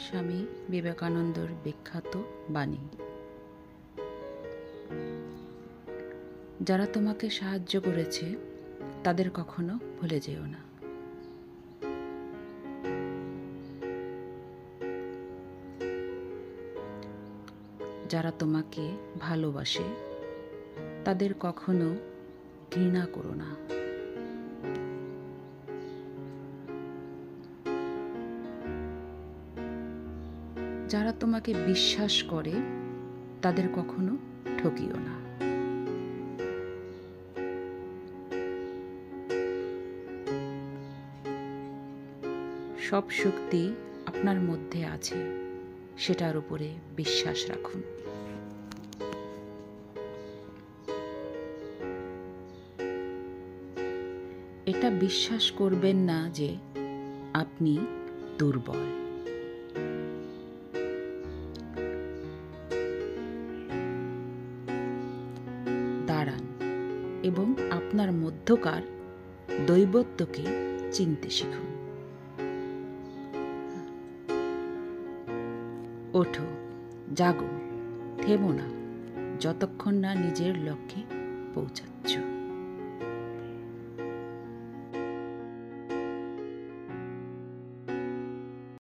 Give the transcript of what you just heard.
স্বামী বিবেকানন্দর বিখ্যাত বাণী। যারা তোমাকে সাহায্য করেছে তাদের কখনো ভুলে যেও না। যারা তোমাকে ভালোবাসে তাদের কখনো ঘৃণা করো না। যারা তোমাকে বিশ্বাস করে তাদের কখনো ঠকিও না। সব শক্তি আপনার মধ্যে আছে, সেটার উপরে বিশ্বাস রাখুন। এটা বিশ্বাস করবেন না যে আপনি দুর্বল। দাঁড়ান এবং আপনার মধ্যকার দৈবত্বকে চিনতে শিখুন। ওঠো, জাগো, থেমো না যতক্ষণ না নিজের লক্ষ্যে পৌঁছাচ্ছ।